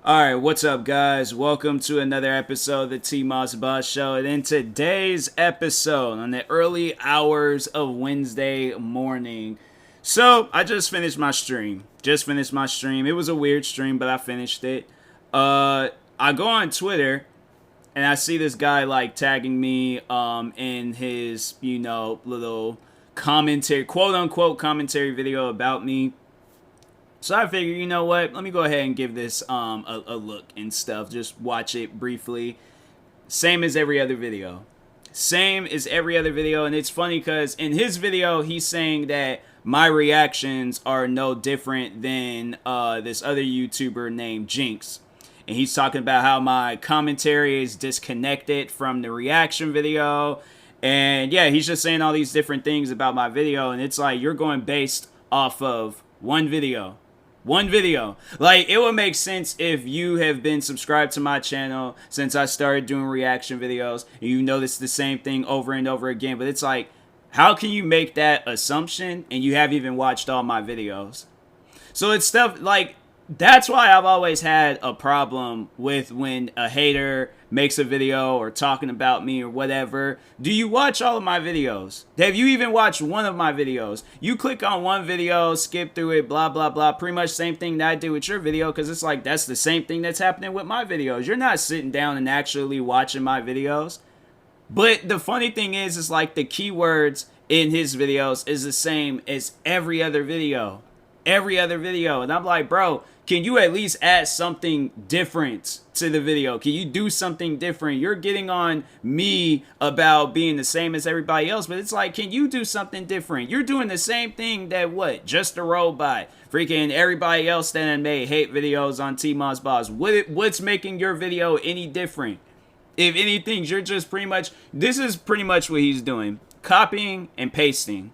Alright, what's up, guys? Welcome to another episode of the TMossBoss Show. And in today's episode, on the early hours of Wednesday morning, so I just finished my stream. It was a weird stream, but I finished it. I go on Twitter, and I see this guy, like, tagging me in his, little commentary, quote-unquote commentary video about me. So I figured, you know what, let me go ahead and give this a look and stuff. Just watch it briefly. Same as every other video. And it's funny because in his video, he's saying that my reactions are no different than this other YouTuber named Jinx. And he's talking about how my commentary is disconnected from the reaction video. And yeah, he's just saying all these different things about my video. And it's like, you're going based off of one video. Like, it would make sense if you have been subscribed to my channel since I started doing reaction videos and you notice the same thing over and over again. But it's like, how can you make that assumption and you haven't even watched all my videos? So it's stuff like, that's why I've always had a problem with when a hater makes a video or talking about me or whatever. Do you watch all of my videos? Have you even watched one of my videos? You click on one video, skip through it, blah, blah, blah. Pretty much same thing that I do with your video, because it's like, that's the same thing that's happening with my videos. You're not sitting down and actually watching my videos. But the funny thing is like the keywords in his videos is the same as every other video. And I'm like, bro, can you at least add something different to the video? Can you do something different? You're getting on me about being the same as everybody else, but it's like, can you do something different? You're doing the same thing that what? Just a robot. Freaking everybody else that made hate videos on TMossBoss. What's making your video any different? If anything, you're just pretty much, this is pretty much what he's doing. Copying and pasting.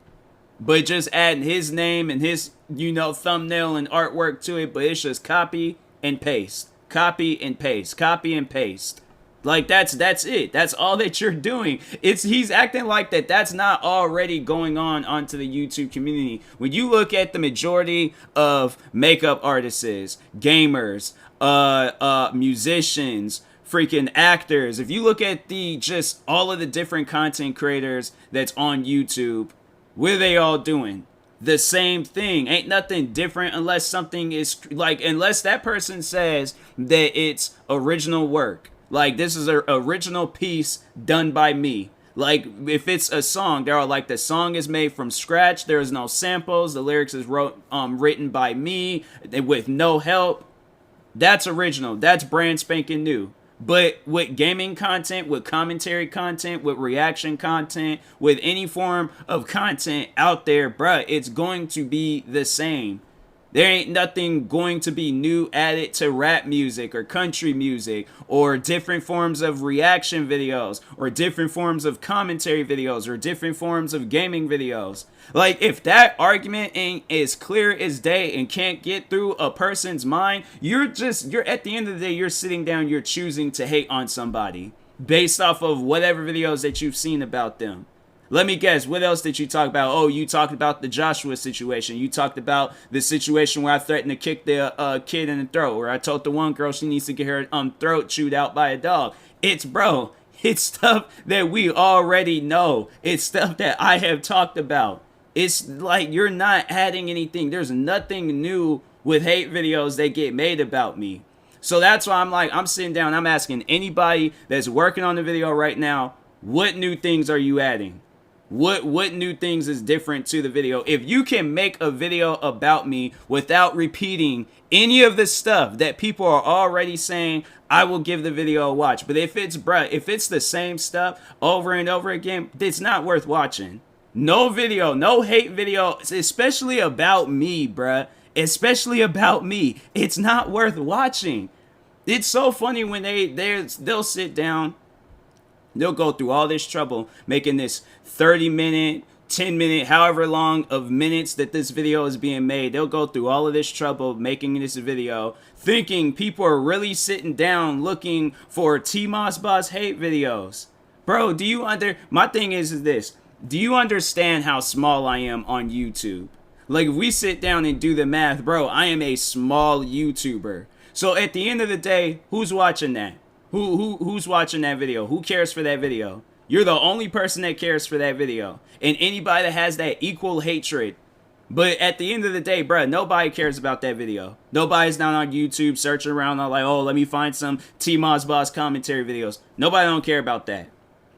But just adding his name and his, thumbnail and artwork to it. But it's just copy and paste. Like, that's it. That's all that you're doing. He's acting like that's not already going on onto the YouTube community. When you look at the majority of makeup artists, gamers, musicians, freaking actors, if you look at just all of the different content creators that's on YouTube, what are they all doing? The same thing. Ain't nothing different unless something is like, unless that person says that it's original work. Like, this is an original piece done by me. Like, if it's a song, they're all like, the song is made from scratch. There is no samples. The lyrics is written by me with no help. That's original. That's brand spanking new. But with gaming content, with commentary content, with reaction content, with any form of content out there, bruh, it's going to be the same. There ain't nothing going to be new added to rap music or country music or different forms of reaction videos or different forms of commentary videos or different forms of gaming videos. Like, if that argument ain't as clear as day and can't get through a person's mind, you're at the end of the day, you're sitting down, you're choosing to hate on somebody based off of whatever videos that you've seen about them. Let me guess, what else did you talk about? Oh, you talked about the Joshua situation. You talked about the situation where I threatened to kick the kid in the throat, where I told the one girl she needs to get her throat chewed out by a dog. It's stuff that we already know. It's stuff that I have talked about. It's like, you're not adding anything. There's nothing new with hate videos that get made about me. So that's why I'm sitting down, I'm asking anybody that's working on the video right now, what new things are you adding? What new things is different to the video? If you can make a video about me without repeating any of the stuff that people are already saying, I will give the video a watch. But if it's the same stuff over and over again, it's not worth watching. No video, no hate video, especially about me, bruh. Especially about me. It's not worth watching. It's so funny when they'll sit down. They'll go through all this trouble making this 30-minute, 10-minute, however long of minutes that this video is being made. They'll go through all of this trouble making this video, thinking people are really sitting down looking for TMossBoss hate videos. Bro, my thing is this. Do you understand how small I am on YouTube? Like, if we sit down and do the math, bro, I am a small YouTuber. So at the end of the day, who's watching that? Who's watching that video? Who cares for that video? You're the only person that cares for that video. And anybody that has that equal hatred. But at the end of the day, bruh, nobody cares about that video. Nobody's down on YouTube searching around like, oh, let me find some TMossBoss commentary videos. Nobody don't care about that.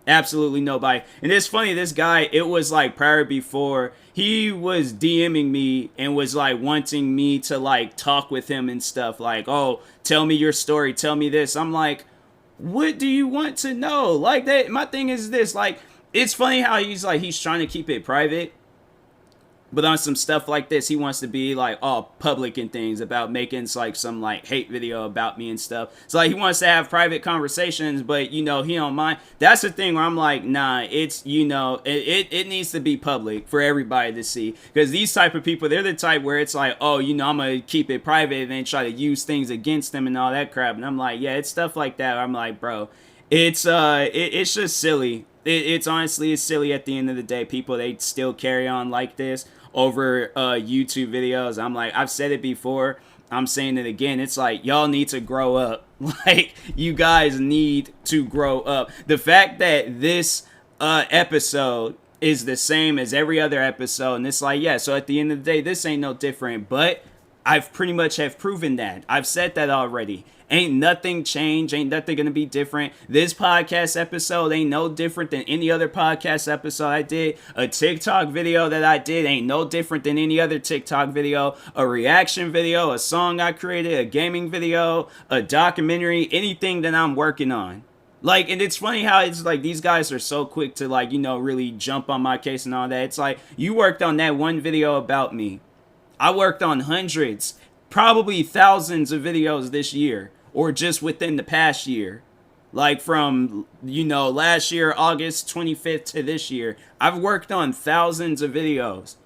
Absolutely nobody. And it's funny, this guy, it was like prior before, he was DMing me and was like wanting me to like talk with him and stuff. Like, oh, tell me your story. Tell me this. I'm like, what do you want to know? Like that. My thing is this, like, it's funny how he's trying to keep it private. But on some stuff like this, he wants to be like all public and things about making like some like hate video about me and stuff. So like he wants to have private conversations, but you know, he don't mind. That's the thing where I'm like, nah, it's, you know, it needs to be public for everybody to see. Because these type of people, they're the type where it's like, oh, you know, I'm gonna keep it private and then try to use things against them and all that crap. And I'm like, yeah, it's stuff like that. I'm like, bro, it's just silly. It's honestly, it's silly at the end of the day. People, they still carry on like this over YouTube videos. I'm like, I've said it before, I'm saying it again. It's like, y'all need to grow up. Like, you guys need to grow up. The fact that this episode is the same as every other episode, and it's like, yeah, so at the end of the day, this ain't no different. But I've pretty much have proven that. I've said that already. Ain't nothing changed. Ain't nothing going to be different. This podcast episode ain't no different than any other podcast episode I did. A TikTok video that I did ain't no different than any other TikTok video. A reaction video, a song I created, a gaming video, a documentary, anything that I'm working on. Like, and it's funny how it's like these guys are so quick to like, you know, really jump on my case and all that. It's like, you worked on that one video about me. I worked on hundreds, probably thousands of videos this year, or just within the past year. Like from, you know, last year, August 25th to this year, I've worked on thousands of videos.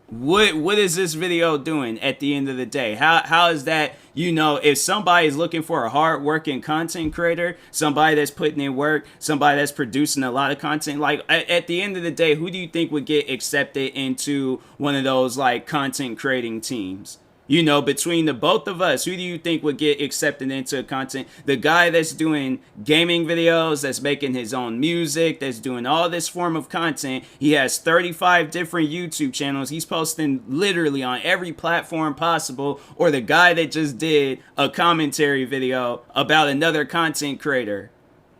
What is this video doing at the end of the day? How is that, you know, if somebody is looking for a hard-working content creator, somebody that's putting in work, somebody that's producing a lot of content, like at the end of the day, who do you think would get accepted into one of those like content creating teams? You know, between the both of us, who do you think would get accepted into content? The guy that's doing gaming videos, that's making his own music, that's doing all this form of content. He has 35 different YouTube channels. He's posting literally on every platform possible. Or the guy that just did a commentary video about another content creator.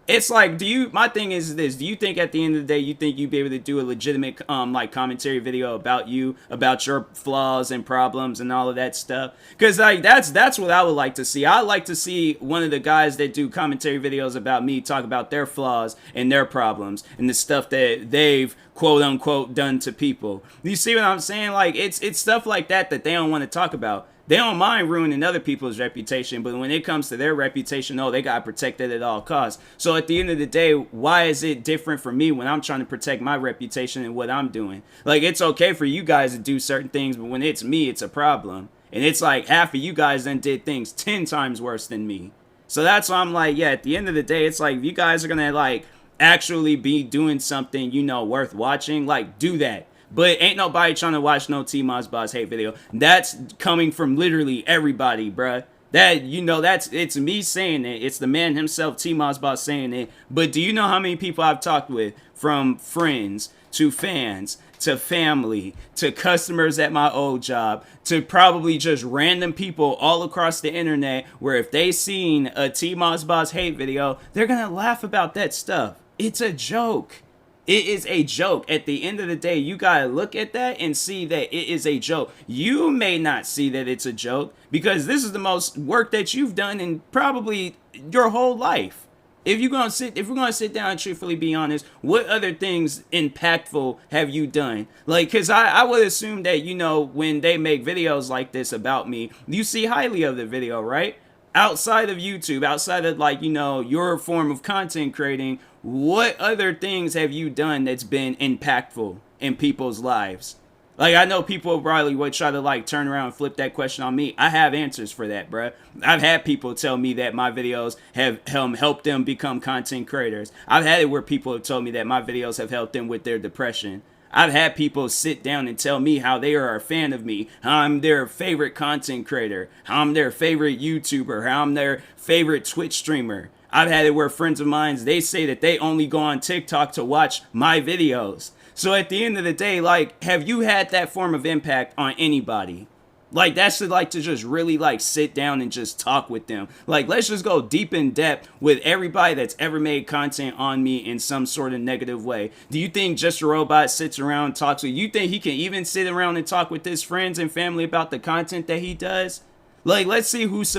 It's like, my thing is this, do you think at the end of the day, you think you'd be able to do a legitimate, like, commentary video about you, about your flaws and problems and all of that stuff? Because, like, that's what I would like to see. I'd like to see one of the guys that do commentary videos about me talk about their flaws and their problems and the stuff that they've, quote unquote, done to people. You see what I'm saying? Like, it's stuff like that they don't want to talk about. They don't mind ruining other people's reputation, but when it comes to their reputation, oh, they got to protect it at all costs. So at the end of the day, why is it different for me when I'm trying to protect my reputation and what I'm doing? Like, it's okay for you guys to do certain things, but when it's me, it's a problem. And it's like half of you guys then did things 10 times worse than me. So that's why I'm like, yeah, at the end of the day, it's like, if you guys are going to, like, actually be doing something, you know, worth watching, like, do that. But ain't nobody trying to watch no TMossBoss hate video. That's coming from literally everybody, bruh. That, you know, it's me saying it. It's the man himself, TMossBoss, saying it. But do you know how many people I've talked with? From friends, to fans, to family, to customers at my old job, to probably just random people all across the internet, where if they seen a TMossBoss hate video, they're gonna laugh about that stuff. It's a joke. It is a joke. At the end of the day, you gotta look at that and see that it is a joke. You may not see that it's a joke because this is the most work that you've done in probably your whole life. If we're gonna sit down and truthfully be honest, what other things impactful have you done? Like, cause I would assume that, you know, when they make videos like this about me, you see highly of the video, right? Outside of YouTube, outside of, like, you know, your form of content creating, what other things have you done that's been impactful in people's lives? Like, I know people probably would try to, like, turn around and flip that question on me. I have answers for that, bruh. I've had people tell me that my videos have helped them become content creators. I've had it where people have told me that my videos have helped them with their depression. I've had people sit down and tell me how they are a fan of me, how I'm their favorite content creator, how I'm their favorite YouTuber, how I'm their favorite Twitch streamer. I've had it where friends of mine, they say that they only go on TikTok to watch my videos. So at the end of the day, like, have you had that form of impact on anybody? Like, that's to just really like sit down and just talk with them. Like, let's just go deep in depth with everybody that's ever made content on me in some sort of negative way. Do you think Just a Robot sits around and talks with you? Think he can even sit around and talk with his friends and family about the content that he does? Like, let's see whose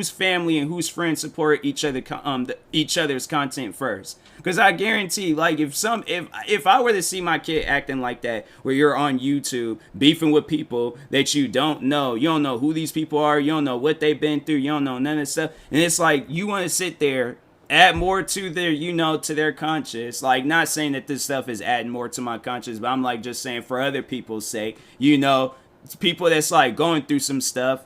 family and whose friends support each other's content first. Because I guarantee, like, if I were to see my kid acting like that, where you're on YouTube beefing with people that you don't know who these people are, you don't know what they've been through, you don't know none of this stuff, and it's like you want to sit there, add more to their, to their conscience. Like, not saying that this stuff is adding more to my conscience, but I'm like just saying for other people's sake, people that's like going through some stuff.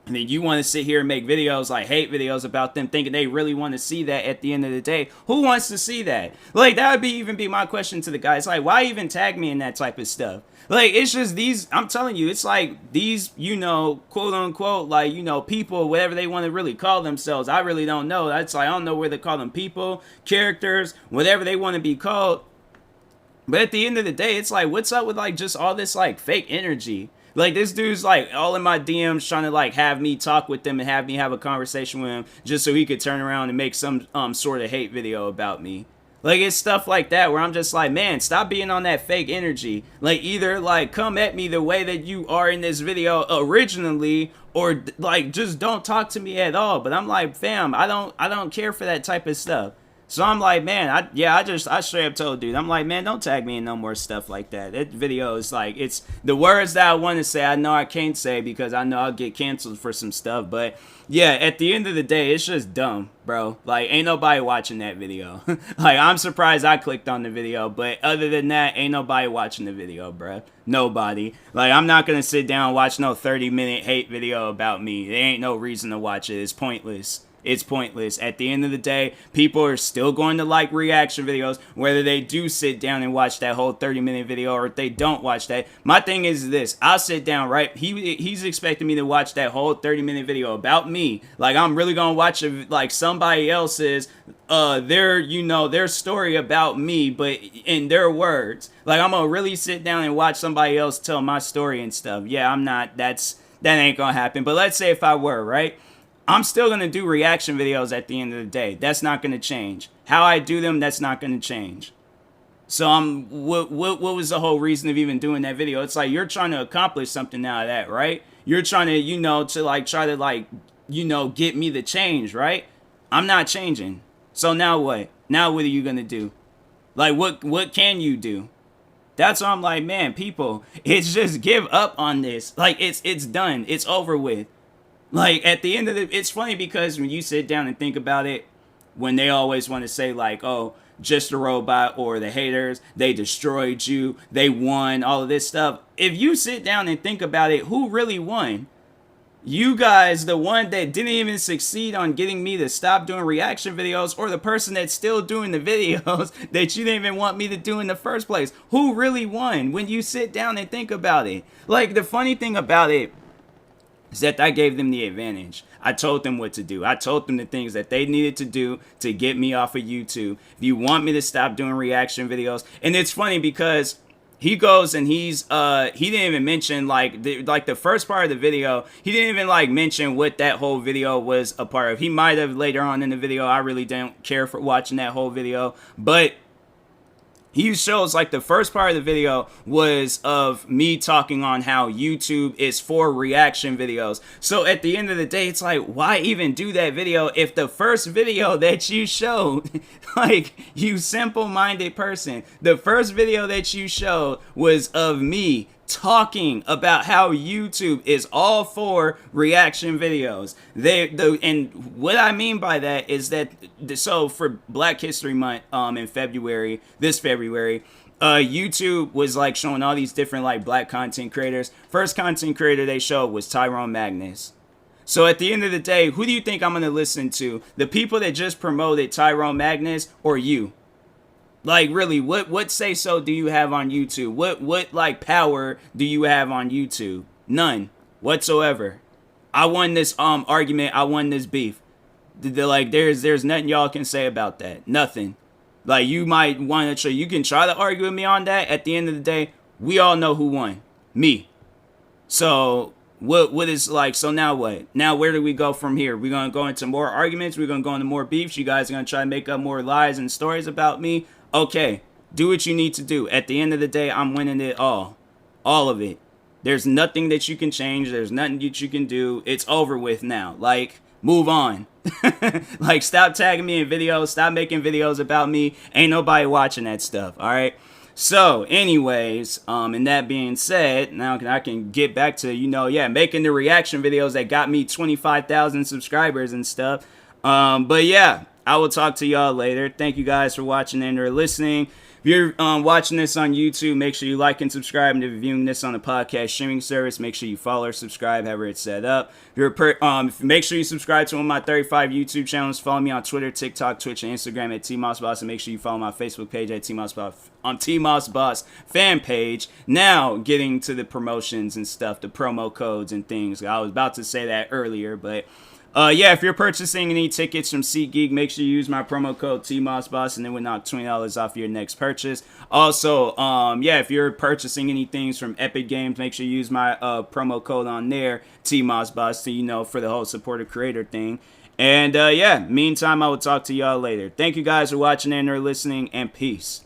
And then you want to sit here and make videos, like hate videos about them, thinking they really want to see that at the end of the day. Who wants to see that? Like, that would even be my question to the guys. Like, why even tag me in that type of stuff? Like, it's just these, I'm telling you, it's like these, quote unquote, like, people, whatever they want to really call themselves. I really don't know. That's like, I don't know where they call them, people, characters, whatever they want to be called. But at the end of the day, it's like, what's up with like just all this like fake energy? Like, this dude's like all in my DMs trying to like have me talk with them and have me have a conversation with him just so he could turn around and make some sort of hate video about me. Like, it's stuff like that where I'm just like, man, stop being on that fake energy. Like, either like come at me the way that you are in this video originally, or like just don't talk to me at all. But I'm like, fam, I don't care for that type of stuff. So I'm like, man, I straight up told dude, I'm like, man, don't tag me in no more stuff like that. That video is like, it's the words that I want to say, I know I can't say because I know I'll get canceled for some stuff. But yeah, at the end of the day, it's just dumb, bro. Like, ain't nobody watching that video. Like, I'm surprised I clicked on the video, but other than that, ain't nobody watching the video, bro. Nobody. Like, I'm not gonna sit down and watch no 30-minute hate video about me. There ain't no reason to watch it. It's pointless. It's pointless. At the end of the day, people are still going to like reaction videos, whether they do sit down and watch that whole 30-minute video or if they don't watch that. My thing is this. I'll sit down, right? He's expecting me to watch that whole 30-minute video about me. Like, I'm really going to watch like somebody else's, their story about me, but in their words. Like, I'm going to really sit down and watch somebody else tell my story and stuff. Yeah, I'm not. That ain't going to happen. But let's say if I were, right? I'm still going to do reaction videos at the end of the day. That's not going to change. How I do them, that's not going to change. So what was the whole reason of even doing that video? It's like you're trying to accomplish something out of that, right? You're trying to, get me to change, right? I'm not changing. So now what? Now what are you going to do? Like, what can you do? That's why I'm like, man, people, it's just give up on this. Like, it's done. It's over with. Like, at the end of it's funny because when you sit down and think about it, when they always want to say like, oh, Just a Robot or the haters, they destroyed you, they won, all of this stuff. If you sit down and think about it, who really won? You guys, the one that didn't even succeed on getting me to stop doing reaction videos, or the person that's still doing the videos that you didn't even want me to do in the first place? Who really won when you sit down and think about it? Like, the funny thing about it is that I gave them the advantage. I told them what to do. I told them the things that they needed to do to get me off of YouTube. If you want me to stop doing reaction videos, and it's funny because he goes and he didn't even mention like the first part of the video. He didn't even like mention what that whole video was a part of. He might have later on in the video. I really don't care for watching that whole video, but he shows like the first part of the video was of me talking on how YouTube is for reaction videos. So at the end of the day, it's like, why even do that video if the first video that you showed, like, you simple-minded person, the first video that you showed was of me talking about how YouTube is all for reaction videos. And what I mean by that is that, so for Black History Month in this February, YouTube was like showing all these different like black content creators. First content creator they showed was Tyrone Magnus. So at the end of the day, who do you think I'm going to listen to? The people that just promoted Tyrone Magnus or you? Like, really, what say so do you have on YouTube? What like power do you have on YouTube? None whatsoever. I won this argument. I won this beef. Like, there's nothing y'all can say about that. Nothing. Like, you might want to try. You can try to argue with me on that. At the end of the day, we all know who won. Me. So what is like? So now what? Now where do we go from here? We're gonna go into more arguments. We're gonna go into more beefs. You guys are gonna try to make up more lies and stories about me. Okay, do what you need to do. At the end of the day, I'm winning it all of it. There's nothing that you can change. There's nothing that you can do. It's over with now. Like, move on. Like, stop tagging me in videos. Stop making videos about me. Ain't nobody watching that stuff. All right. So, anyways, and that being said, now I can get back to, making the reaction videos that got me 25,000 subscribers and stuff. But yeah, I will talk to y'all later. Thank you guys for watching and or listening. If you're watching this on YouTube, make sure you like and subscribe. And if you're viewing this on the podcast streaming service, make sure you follow or subscribe, however it's set up. Make sure you subscribe to one of my 35 YouTube channels. Follow me on Twitter, TikTok, Twitch, and Instagram at TMossBoss. And make sure you follow my Facebook page at TMossBoss on TMossBoss fan page. Now, getting to the promotions and stuff, the promo codes and things. I was about to say that earlier, but... if you're purchasing any tickets from SeatGeek, make sure you use my promo code TMossBoss, and then we'll knock $20 off your next purchase. Also, if you're purchasing any things from Epic Games, make sure you use my promo code on there, TMossBoss, so for the whole supporter creator thing. And meantime, I will talk to y'all later. Thank you guys for watching and or listening, and peace.